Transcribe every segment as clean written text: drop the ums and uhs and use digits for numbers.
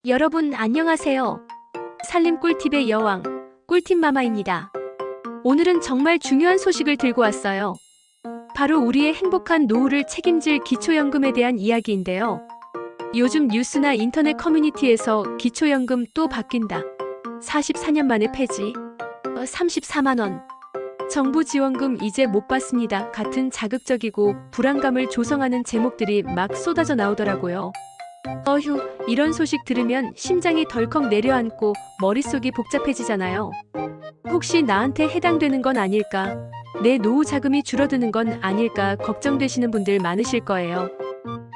여러분 안녕하세요. 살림 꿀팁의 여왕, 꿀팁마마입니다. 오늘은 정말 중요한 소식을 들고 왔어요. 바로 우리의 행복한 노후를 책임질 기초연금에 대한 이야기인데요. 요즘 뉴스나 인터넷 커뮤니티에서 기초연금 또 바뀐다. 44년 만에 폐지. 34만 원. 정부 지원금 이제 못 받습니다. 같은 자극적이고 불안감을 조성하는 제목들이 막 쏟아져 나오더라고요. 어휴, 이런 소식 들으면 심장이 덜컥 내려앉고 머릿속이 복잡해지잖아요. 혹시 나한테 해당되는 건 아닐까? 내 노후 자금이 줄어드는 건 아닐까 걱정되시는 분들 많으실 거예요.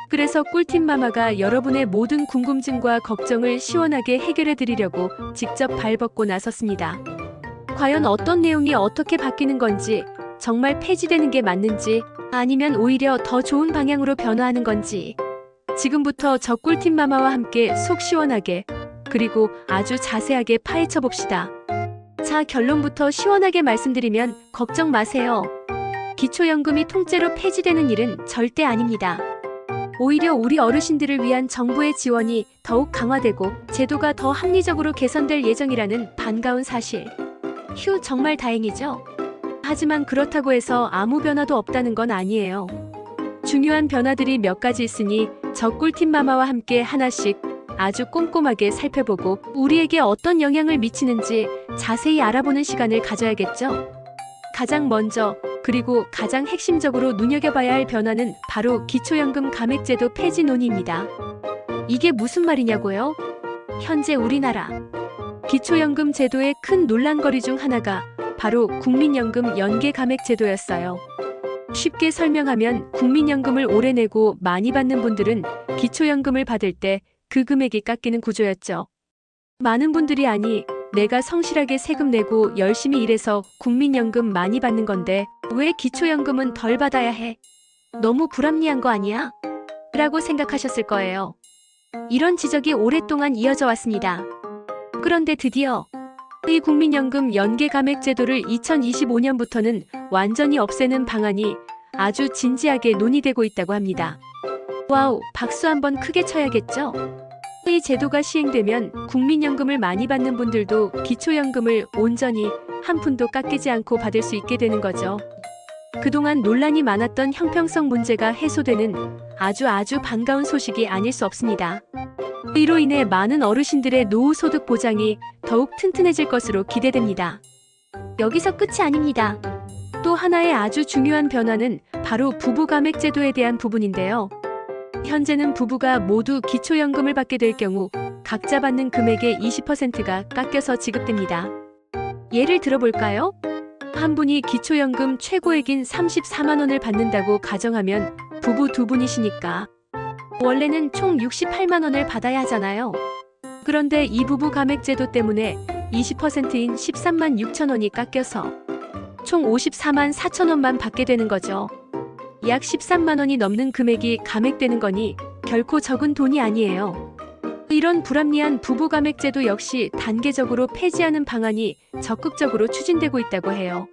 그래서 꿀팁마마가 여러분의 모든 궁금증과 걱정을 시원하게 해결해 드리려고 직접 발벗고 나섰습니다. 과연 어떤 내용이 어떻게 바뀌는 건지, 정말 폐지되는 게 맞는지, 아니면 오히려 더 좋은 방향으로 변화하는 건지, 지금부터 저 꿀팁마마와 함께 속 시원하게, 그리고 아주 자세하게 파헤쳐 봅시다. 자, 결론부터 시원하게 말씀드리면 걱정 마세요. 기초연금이 통째로 폐지되는 일은 절대 아닙니다. 오히려 우리 어르신들을 위한 정부의 지원이 더욱 강화되고 제도가 더 합리적으로 개선될 예정이라는 반가운 사실. 휴, 정말 다행이죠? 하지만 그렇다고 해서 아무 변화도 없다는 건 아니에요. 중요한 변화들이 몇 가지 있으니 저 꿀팁마마와 함께 하나씩 아주 꼼꼼하게 살펴보고 우리에게 어떤 영향을 미치는지 자세히 알아보는 시간을 가져야겠죠? 가장 먼저, 그리고 가장 핵심적으로 눈여겨봐야 할 변화는 바로 기초연금 감액제도 폐지 논의입니다. 이게 무슨 말이냐고요? 현재 우리나라 기초연금 제도의 큰 논란거리 중 하나가 바로 국민연금 연계감액제도였어요. 쉽게 설명하면 국민연금을 오래 내고 많이 받는 분들은 기초연금을 받을 때 그 금액이 깎이는 구조였죠. 많은 분들이 아니, 내가 성실하게 세금 내고 열심히 일해서 국민연금 많이 받는 건데 왜 기초연금은 덜 받아야 해? 너무 불합리한 거 아니야? 라고 생각하셨을 거예요. 이런 지적이 오랫동안 이어져 왔습니다. 그런데 드디어 이 국민연금 연계감액제도를 2025년부터는 완전히 없애는 방안이 아주 진지하게 논의되고 있다고 합니다. 와우, 박수 한번 크게 쳐야겠죠? 이 제도가 시행되면 국민연금을 많이 받는 분들도 기초연금을 온전히 한 푼도 깎이지 않고 받을 수 있게 되는 거죠. 그동안 논란이 많았던 형평성 문제가 해소되는 아주 반가운 소식이 아닐 수 없습니다. 이로 인해 많은 어르신들의 노후 소득 보장이 더욱 튼튼해질 것으로 기대됩니다. 여기서 끝이 아닙니다. 또 하나의 아주 중요한 변화는 바로 부부감액제도에 대한 부분인데요. 현재는 부부가 모두 기초연금을 받게 될 경우 각자 받는 금액의 20%가 깎여서 지급됩니다. 예를 들어볼까요? 한 분이 기초연금 최고액인 34만 원을 받는다고 가정하면 부부 두 분이시니까 원래는 총 68만 원을 받아야 하잖아요. 그런데 이 부부 감액제도 때문에 20%인 13만 6천 원이 깎여서 총 54만 4천 원만 받게 되는 거죠. 약 13만 원이 넘는 금액이 감액되는 거니 결코 적은 돈이 아니에요. 이런 불합리한 부부 감액제도 역시 단계적으로 폐지하는 방안이 적극적으로 추진되고 있다고 해요.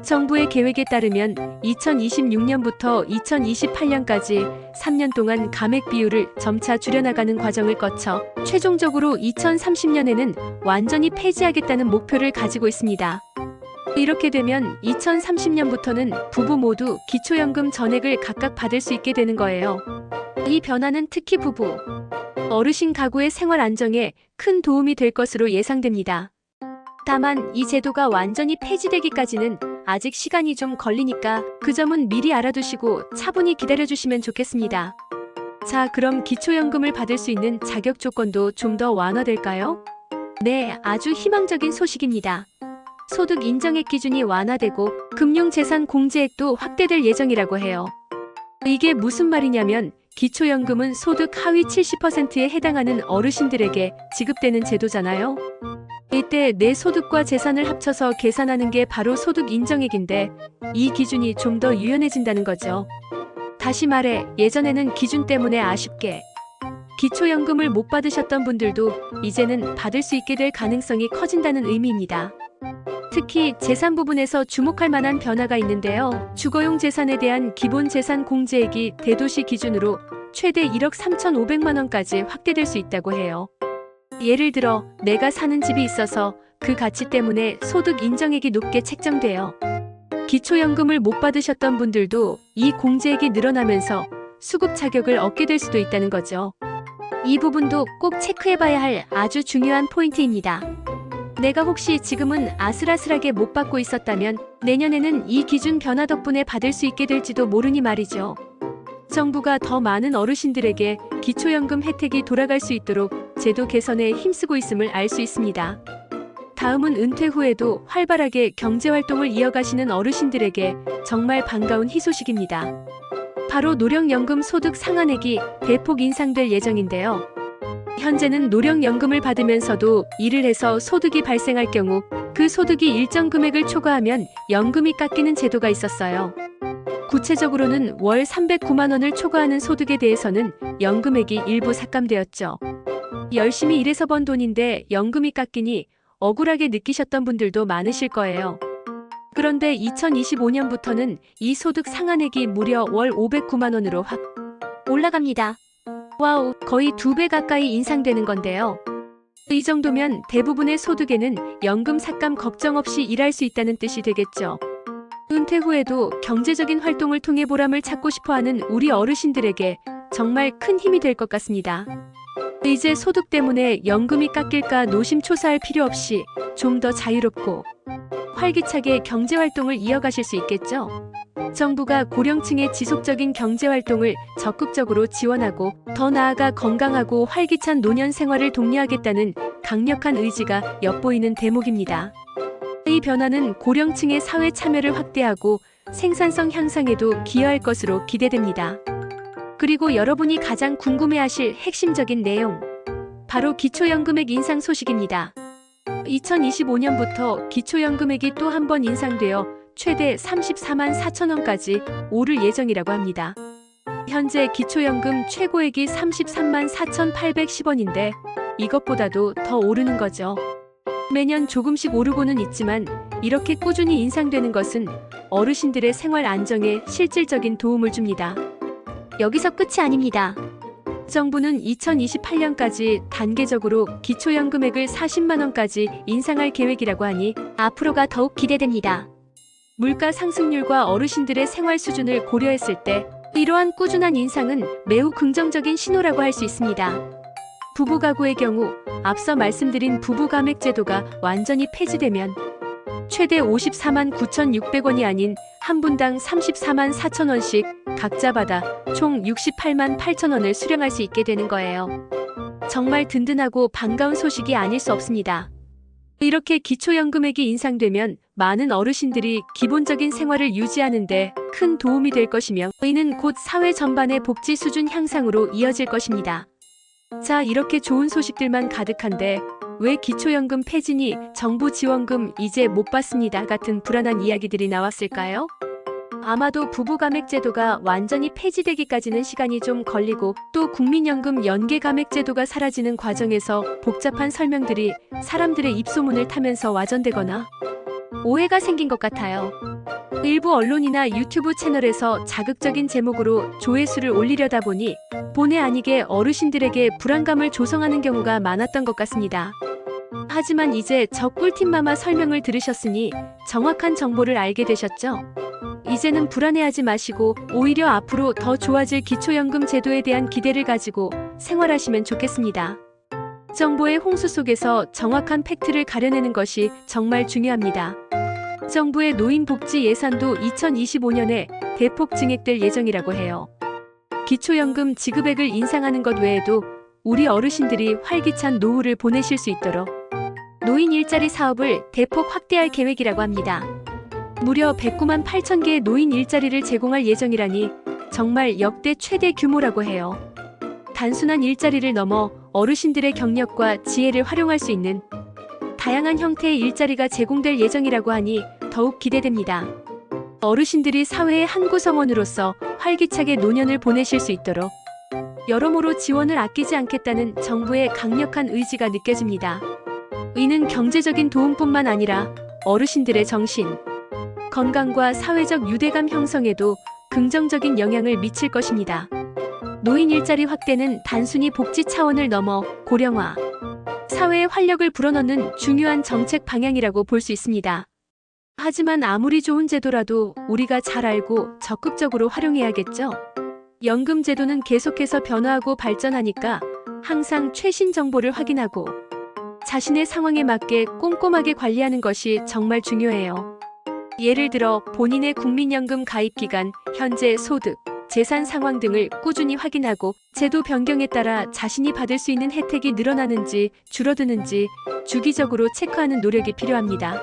정부의 계획에 따르면 2026년부터 2028년까지 3년 동안 감액 비율을 점차 줄여나가는 과정을 거쳐 최종적으로 2030년에는 완전히 폐지하겠다는 목표를 가지고 있습니다. 이렇게 되면 2030년부터는 부부 모두 기초연금 전액을 각각 받을 수 있게 되는 거예요. 이 변화는 특히 부부, 어르신 가구의 생활 안정에 큰 도움이 될 것으로 예상됩니다. 다만 이 제도가 완전히 폐지되기까지는 아직 시간이 좀 걸리니까 그 점은 미리 알아두시고 차분히 기다려주시면 좋겠습니다. 자, 그럼 기초연금을 받을 수 있는 자격 조건도 좀 더 완화될까요? 네, 아주 희망적인 소식입니다. 소득 인정액 기준이 완화되고 금융재산 공제액도 확대될 예정이라고 해요. 이게 무슨 말이냐면 기초연금은 소득 하위 70%에 해당하는 어르신들에게 지급되는 제도잖아요. 이때 내 소득과 재산을 합쳐서 계산하는 게 바로 소득 인정액인데 이 기준이 좀 더 유연해진다는 거죠. 다시 말해, 예전에는 기준 때문에 아쉽게 기초연금을 못 받으셨던 분들도 이제는 받을 수 있게 될 가능성이 커진다는 의미입니다. 특히 재산 부분에서 주목할 만한 변화가 있는데요. 주거용 재산에 대한 기본 재산 공제액이 대도시 기준으로 최대 1억 3,500만 원까지 확대될 수 있다고 해요. 예를 들어 내가 사는 집이 있어서 그 가치 때문에 소득 인정액이 높게 책정돼요. 기초연금을 못 받으셨던 분들도 이 공제액이 늘어나면서 수급 자격을 얻게 될 수도 있다는 거죠. 이 부분도 꼭 체크해봐야 할 아주 중요한 포인트입니다. 내가 혹시 지금은 아슬아슬하게 못 받고 있었다면 내년에는 이 기준 변화 덕분에 받을 수 있게 될지도 모르니 말이죠. 정부가 더 많은 어르신들에게 기초연금 혜택이 돌아갈 수 있도록 제도 개선에 힘쓰고 있음을 알 수 있습니다. 다음은 은퇴 후에도 활발하게 경제활동을 이어가시는 어르신들에게 정말 반가운 희소식입니다. 바로 노령연금 소득 상한액이 대폭 인상될 예정인데요. 현재는 노령연금을 받으면서도 일을 해서 소득이 발생할 경우 그 소득이 일정 금액을 초과하면 연금이 깎이는 제도가 있었어요. 구체적으로는 월 309만 원을 초과하는 소득에 대해서는 연금액이 일부 삭감되었죠. 열심히 일해서 번 돈인데 연금이 깎이니 억울하게 느끼셨던 분들도 많으실 거예요. 그런데 2025년부터는 이 소득 상한액이 무려 월 509만 원으로 확 올라갑니다. 와우, 거의 2배 가까이 인상되는 건데요. 이 정도면 대부분의 소득에는 연금 삭감 걱정 없이 일할 수 있다는 뜻이 되겠죠. 은퇴 후에도 경제적인 활동을 통해 보람을 찾고 싶어하는 우리 어르신들에게 정말 큰 힘이 될 것 같습니다. 이제 소득 때문에 연금이 깎일까 노심초사할 필요 없이 좀 더 자유롭고 활기차게 경제활동을 이어가실 수 있겠죠. 정부가 고령층의 지속적인 경제활동을 적극적으로 지원하고 더 나아가 건강하고 활기찬 노년 생활을 독려하겠다는 강력한 의지가 엿보이는 대목입니다. 이 변화는 고령층의 사회 참여를 확대하고 생산성 향상에도 기여할 것으로 기대됩니다. 그리고 여러분이 가장 궁금해하실 핵심적인 내용, 바로 기초연금액 인상 소식입니다. 2025년부터 기초연금액이 또 한 번 인상되어 최대 34만 4천 원까지 오를 예정이라고 합니다. 현재 기초연금 최고액이 33만 4,810원인데 이것보다도 더 오르는 거죠. 매년 조금씩 오르고는 있지만 이렇게 꾸준히 인상되는 것은 어르신들의 생활 안정에 실질적인 도움을 줍니다. 여기서 끝이 아닙니다. 정부는 2028년까지 단계적으로 기초연금액을 40만 원까지 인상할 계획이라고 하니 앞으로가 더욱 기대됩니다. 물가 상승률과 어르신들의 생활 수준을 고려했을 때 이러한 꾸준한 인상은 매우 긍정적인 신호라고 할 수 있습니다. 부부 가구의 경우 앞서 말씀드린 부부감액 제도가 완전히 폐지되면 최대 54만 9,600원이 아닌 한 분당 34만 4천 원씩 각자 받아 총 68만 8천 원을 수령할 수 있게 되는 거예요. 정말 든든하고 반가운 소식이 아닐 수 없습니다. 이렇게 기초연금액이 인상되면 많은 어르신들이 기본적인 생활을 유지하는 데 큰 도움이 될 것이며 이는 곧 사회 전반의 복지 수준 향상으로 이어질 것입니다. 자, 이렇게 좋은 소식들만 가득한데 왜 기초연금 폐지니 정부 지원금 이제 못 받습니다 같은 불안한 이야기들이 나왔을까요? 아마도 부부감액 제도가 완전히 폐지되기까지는 시간이 좀 걸리고 또 국민연금 연계감액 제도가 사라지는 과정에서 복잡한 설명들이 사람들의 입소문을 타면서 와전되거나 오해가 생긴 것 같아요. 일부 언론이나 유튜브 채널에서 자극적인 제목으로 조회수를 올리려다 보니 본의 아니게 어르신들에게 불안감을 조성하는 경우가 많았던 것 같습니다. 하지만 이제 저 꿀팁마마 설명을 들으셨으니 정확한 정보를 알게 되셨죠? 이제는 불안해하지 마시고 오히려 앞으로 더 좋아질 기초연금 제도에 대한 기대를 가지고 생활하시면 좋겠습니다. 정보의 홍수 속에서 정확한 팩트를 가려내는 것이 정말 중요합니다. 정부의 노인복지 예산도 2025년에 대폭 증액될 예정이라고 해요. 기초연금 지급액을 인상하는 것 외에도 우리 어르신들이 활기찬 노후를 보내실 수 있도록 노인 일자리 사업을 대폭 확대할 계획이라고 합니다. 무려 109만 8천 개의 노인 일자리를 제공할 예정이라니 정말 역대 최대 규모라고 해요. 단순한 일자리를 넘어 어르신들의 경력과 지혜를 활용할 수 있는 다양한 형태의 일자리가 제공될 예정이라고 하니 더욱 기대됩니다. 어르신들이 사회의 한 구성원으로서 활기차게 노년을 보내실 수 있도록 여러모로 지원을 아끼지 않겠다는 정부의 강력한 의지가 느껴집니다. 이는 경제적인 도움뿐만 아니라 어르신들의 정신, 건강과 사회적 유대감 형성에도 긍정적인 영향을 미칠 것입니다. 노인 일자리 확대는 단순히 복지 차원을 넘어 고령화, 사회에 활력을 불어넣는 중요한 정책 방향이라고 볼 수 있습니다. 하지만 아무리 좋은 제도라도 우리가 잘 알고 적극적으로 활용해야겠죠. 연금 제도는 계속해서 변화하고 발전하니까 항상 최신 정보를 확인하고 자신의 상황에 맞게 꼼꼼하게 관리하는 것이 정말 중요해요. 예를 들어 본인의 국민연금 가입 기간, 현재 소득, 재산 상황 등을 꾸준히 확인하고 제도 변경에 따라 자신이 받을 수 있는 혜택이 늘어나는지 줄어드는지 주기적으로 체크하는 노력이 필요합니다.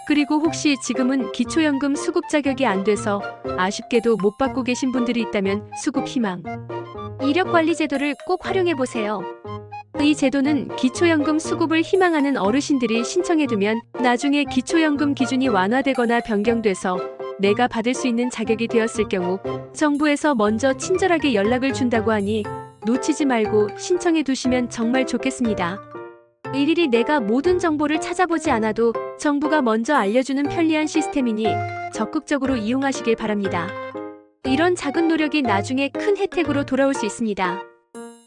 그리고 혹시 지금은 기초연금 수급 자격이 안 돼서 아쉽게도 못 받고 계신 분들이 있다면 수급 희망 이력관리 제도를 꼭 활용해 보세요. 이 제도는 기초연금 수급을 희망하는 어르신들이 신청해두면 나중에 기초연금 기준이 완화되거나 변경돼서 내가 받을 수 있는 자격이 되었을 경우 정부에서 먼저 친절하게 연락을 준다고 하니 놓치지 말고 신청해 두시면 정말 좋겠습니다. 일일이 내가 모든 정보를 찾아보지 않아도 정부가 먼저 알려주는 편리한 시스템이니 적극적으로 이용하시길 바랍니다. 이런 작은 노력이 나중에 큰 혜택으로 돌아올 수 있습니다.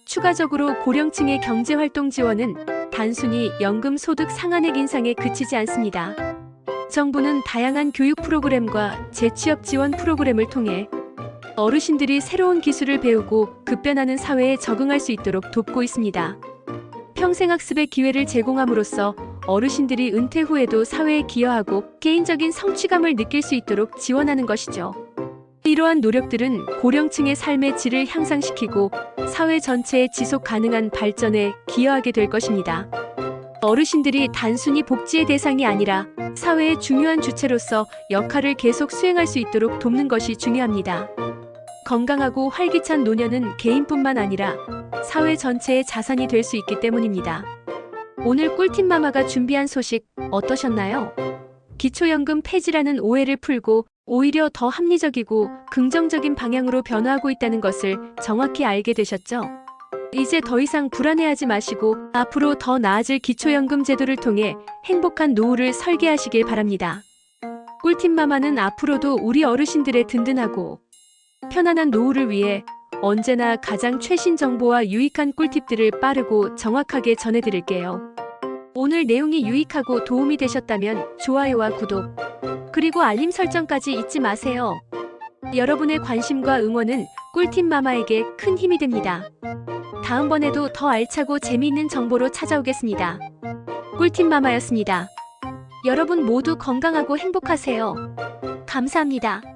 추가적으로 고령층의 경제활동 지원은 단순히 연금 소득 상한액 인상에 그치지 않습니다. 정부는 다양한 교육 프로그램과 재취업 지원 프로그램을 통해 어르신들이 새로운 기술을 배우고 급변하는 사회에 적응할 수 있도록 돕고 있습니다. 평생학습의 기회를 제공함으로써 어르신들이 은퇴 후에도 사회에 기여하고 개인적인 성취감을 느낄 수 있도록 지원하는 것이죠. 이러한 노력들은 고령층의 삶의 질을 향상시키고 사회 전체의 지속 가능한 발전에 기여하게 될 것입니다. 어르신들이 단순히 복지의 대상이 아니라 사회의 중요한 주체로서 역할을 계속 수행할 수 있도록 돕는 것이 중요합니다. 건강하고 활기찬 노년은 개인뿐만 아니라 사회 전체의 자산이 될 수 있기 때문입니다. 오늘 꿀팁 마마가 준비한 소식 어떠셨나요? 기초연금 폐지라는 오해를 풀고 오히려 더 합리적이고 긍정적인 방향으로 변화하고 있다는 것을 정확히 알게 되셨죠? 이제 더 이상 불안해하지 마시고 앞으로 더 나아질 기초연금 제도를 통해 행복한 노후를 설계하시길 바랍니다. 꿀팁 마마는 앞으로도 우리 어르신들의 든든하고 편안한 노후를 위해 언제나 가장 최신 정보와 유익한 꿀팁들을 빠르고 정확하게 전해드릴게요. 오늘 내용이 유익하고 도움이 되셨다면 좋아요와 구독, 그리고 알림 설정까지 잊지 마세요. 여러분의 관심과 응원은 꿀팁 마마에게 큰 힘이 됩니다. 다음번에도 더 알차고 재미있는 정보로 찾아오겠습니다. 꿀팁 마마였습니다. 여러분 모두 건강하고 행복하세요. 감사합니다.